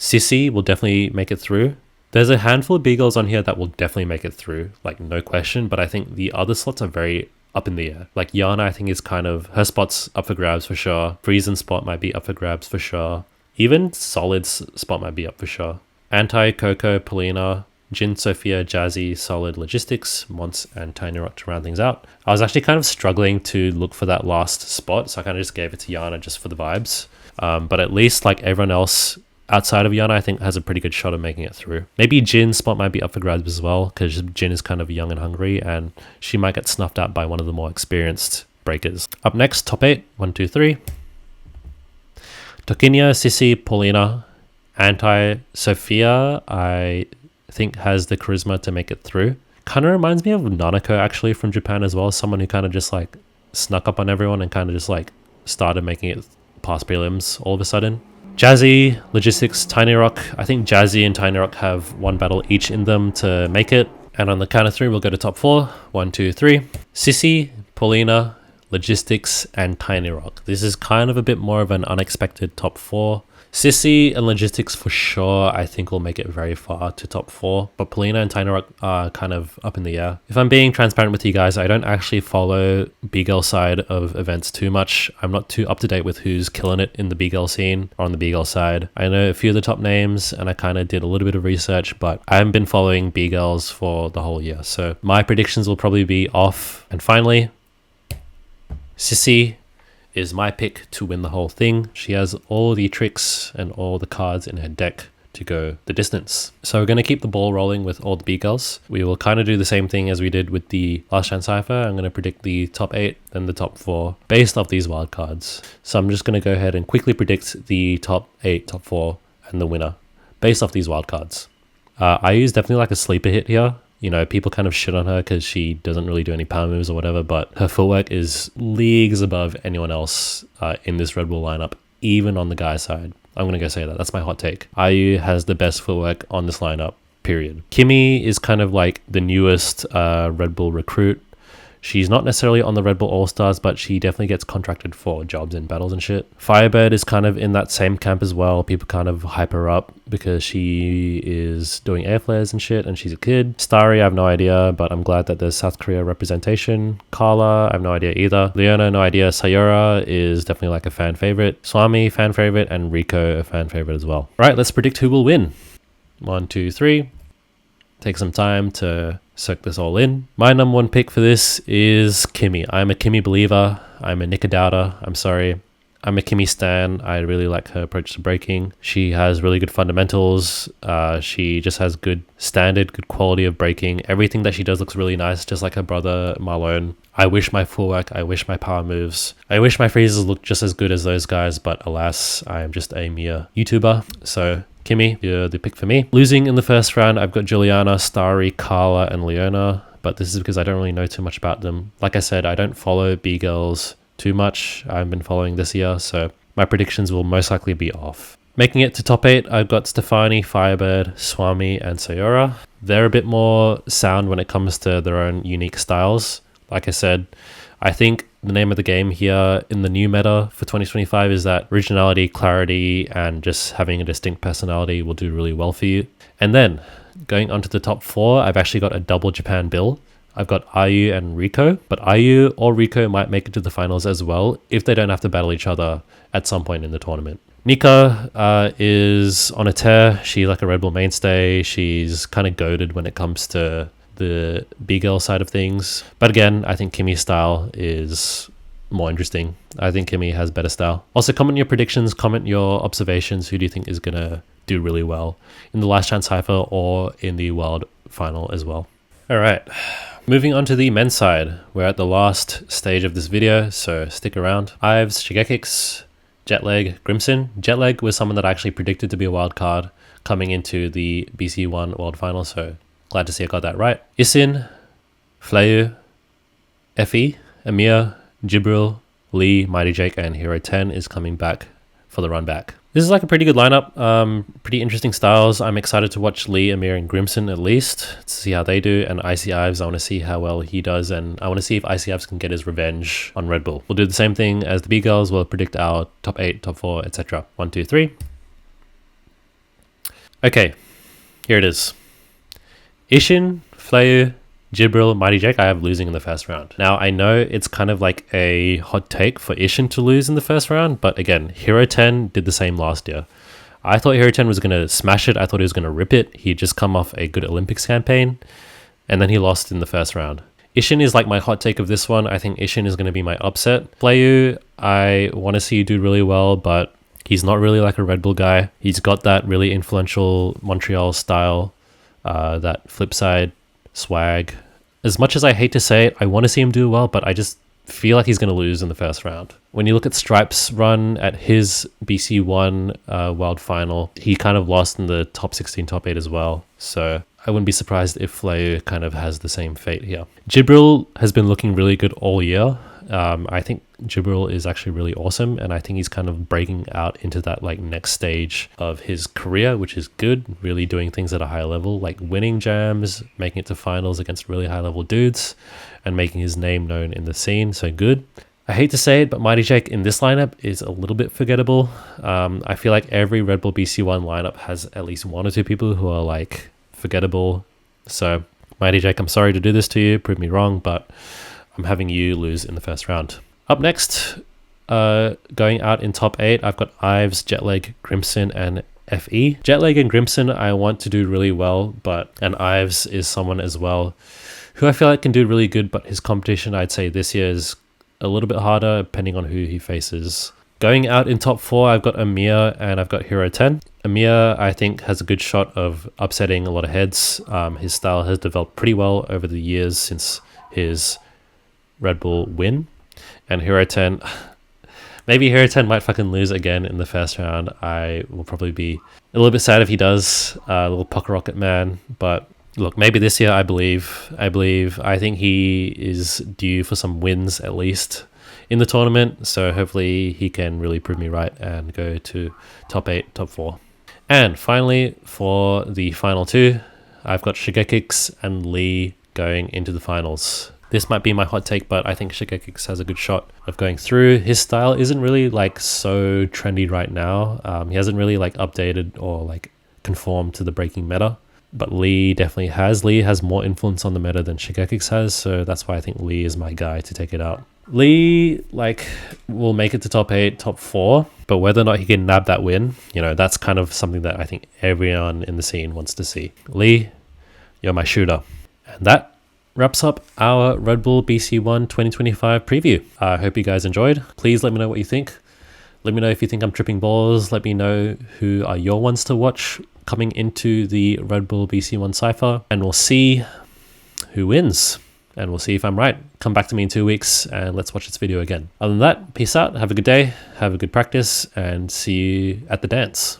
A: Sissy will definitely make it through. There's a handful of Bgirls on here that will definitely make it through, like no question, but I think the other slots are very up in the air. Like Yana, I think is kind of, her spot's up for grabs for sure. Friesen's spot might be up for grabs for sure. Even Solid's spot might be up for sure. Anti, Coco, Polina, Jin, Sophia, Jazzy, Solid, Logistics, Mons, and Tiny Rock to round things out. I was actually kind of struggling to look for that last spot, so I kind of just gave it to Yana just for the vibes. But at least like everyone else outside of Yana, I think has a pretty good shot of making it through. Maybe Jin's spot might be up for grabs as well, because Jin is kind of young and hungry, and she might get snuffed out by one of the more experienced breakers. Up next, top 8, 1, 2, 3. Tokinia, Sissy, Paulina, Anti, Sophia, I think has the charisma to make it through. Kind of reminds me of Nanako actually from Japan as well, someone who kind of just like snuck up on everyone and kind of just like started making it past prelims all of a sudden. Jazzy, Logistics, Tiny Rock. I think Jazzy and Tiny Rock have one battle each in them to make it. And on the count of 3, we'll go to top 4. 1, 2, 3. Sissy, Paulina, Logistics, and Tiny Rock. This is kind of a bit more of an unexpected top 4. Sissy and Logistics for sure, I think will make it very far to top 4, but Paulina and Tiny Rock are kind of up in the air. If I'm being transparent with you guys, I don't actually follow Bgirl side of events too much. I'm not too up to date with who's killing it in the Bgirl scene or on the Bgirl side. I know a few of the top names and I kind of did a little bit of research, but I haven't been following Bgirls for the whole year. So my predictions will probably be off. And finally, Sissy is my pick to win the whole thing. She has all the tricks and all the cards in her deck to go the distance. So we're going to keep the ball rolling with all the Bgirls. We will kind of do the same thing as we did with the last chance cypher. I'm going to predict the top 8 and the top 4 based off these wild cards. So I'm just going to go ahead and quickly predict the top 8, top 4 and the winner based off these wild cards. IU is definitely like a sleeper hit here. You know, people kind of shit on her because she doesn't really do any power moves or whatever, but her footwork is leagues above anyone else in this Red Bull lineup, even on the guy side. I'm going to go say that. That's my hot take. IU has the best footwork on this lineup, period. Kimmy is kind of like the newest Red Bull recruit. She's not necessarily on the Red Bull All-Stars, but she definitely gets contracted for jobs in battles and shit. Firebird is kind of in that same camp as well. People kind of hype her up because she is doing air flares and shit, and she's a kid. Starry, I have no idea, but I'm glad that there's South Korea representation. Carla, I have no idea either. Leona, no idea. Sayora is definitely like a fan favorite. Swami, fan favorite, and Rico, a fan favorite as well. Right, let's predict who will win. 1, 2, 3. Take some time to soak this all in. My number 1 pick for this is Kimmy. I'm a Kimmy believer. I'm a Nika doubter. I'm sorry. I'm a Kimmy stan. I really like her approach to breaking. She has really good fundamentals. She just has good standard, good quality of breaking. Everything that she does looks really nice, just like her brother Marlon. I wish my footwork, I wish my power moves, I wish my freezes looked just as good as those guys, but alas, I am just a mere YouTuber. So Kimmy, you're the pick for me. Losing in the first round, I've got Juliana, Starry, Carla, and Leona, but this is because I don't really know too much about them. Like I said, I don't follow Bgirls too much. I've been following this year, so my predictions will most likely be off. Making it to top 8, I've got Stefani, Firebird, Swami, and Sayora. They're a bit more sound when it comes to their own unique styles. Like I said, I think the name of the game here in the new meta for 2025 is that originality, clarity, and just having a distinct personality will do really well for you. And then going on to the top 4, I've actually got a double Japan bill. I've got IU and Rico, but IU or Rico might make it to the finals as well if they don't have to battle each other at some point in the tournament. Nika is on a tear. She's like a Red Bull mainstay. She's kind of goated when it comes to the Bgirl side of things. But again, I think Kimmy's style is more interesting. I think Kimmy has better style. Also, comment your predictions, comment your observations. Who do you think is going to do really well in the last chance cypher or in the world final as well? All right. Moving on to the men's side, we're at the last stage of this video, so stick around. Ives, Shigekix, Jetlag, Grimson. Jetlag was someone that I actually predicted to be a wild card coming into the BC1 World Final, so glad to see I got that right. Isin, Flayu, Fe, Amir, Bgirl, Lee, Mighty Jake, and Hero 10 is coming back for the run back. This is like a pretty good lineup, pretty interesting styles. I'm excited to watch Lee, Amir, and Grimson at least to see how they do. And Icy Ives, I want to see how well he does, and I want to see if Icy Ives can get his revenge on Red Bull. We'll do the same thing as the Bgirls. We'll predict our top 8, top 4, etc. 1, 2, 3. Okay, here it is. Ishin, Flayu, Bgirl, Mighty Jake, I have losing in the first round. Now, I know it's kind of like a hot take for Ishin to lose in the first round, but again, Hero 10 did the same last year. I thought Hero 10 was going to smash it. I thought he was going to rip it. He'd just come off a good Olympics campaign, and then he lost in the first round. Ishin is like my hot take of this one. I think Ishin is going to be my upset. Flayu, I want to see you do really well, but he's not really like a Red Bull guy. He's got that really influential Montreal style, that flip side swag. As much as I hate to say it, I want to see him do well, but I just feel like he's going to lose in the first round. When you look at Stripe's run at his BC1 World Final, he kind of lost in the top 16, top 8 as well. So I wouldn't be surprised if Flayu kind of has the same fate here. Bgirl has been looking really good all year. I think Bgirl is actually really awesome, and I think he's kind of breaking out into that like next stage of his career, which is good, really doing things at a high level, like winning jams, making it to finals against really high level dudes, and making his name known in the scene, so good. I hate to say it, but Mighty Jake in this lineup is a little bit forgettable. I feel like every Red Bull BC1 lineup has at least 1 or 2 people who are like forgettable. So Mighty Jake, I'm sorry to do this to you, prove me wrong, but I'm having you lose in the first round. Up next, going out in top 8, I've got Ives, Jetlag, Grimson, and Fe. Jetlag and Grimson I want to do really well, and Ives is someone as well who I feel like can do really good, but his competition I'd say this year is a little bit harder depending on who he faces. Going out in top 4, I've got Amir and I've got Hero 10. Amir, I think, has a good shot of upsetting a lot of heads. His style has developed pretty well over the years since his Red Bull win. And Hero 10, maybe Hero 10 might fucking lose again in the first round. I will probably be a little bit sad if he does, a little pocket rocket man. But look, maybe this year, I think he is due for some wins at least in the tournament, so hopefully he can really prove me right and go to top 8, top 4. And finally, for the final 2, I've got Shigekix and Lee going into the finals. This might be my hot take, but I think Shigekix has a good shot of going through. His style isn't really like so trendy right now. He hasn't really like updated or like conformed to the breaking meta. But Lee definitely has. Lee has more influence on the meta than Shigekix has, so that's why I think Lee is my guy to take it out. Lee, like, will make it to top 8, top 4, but whether or not he can nab that win, that's kind of something that I think everyone in the scene wants to see. Lee, you're my shooter. And that wraps up our Red Bull BC1 2025 preview. I hope you guys enjoyed. Please let me know what you think. Let me know if you think I'm tripping balls. Let me know who are your ones to watch coming into the Red Bull BC1 Cypher, and we'll see who wins. And we'll see if I'm right. Come back to me in 2 weeks and let's watch this video again. Other than that, peace out, have a good day, have a good practice, and see you at the dance.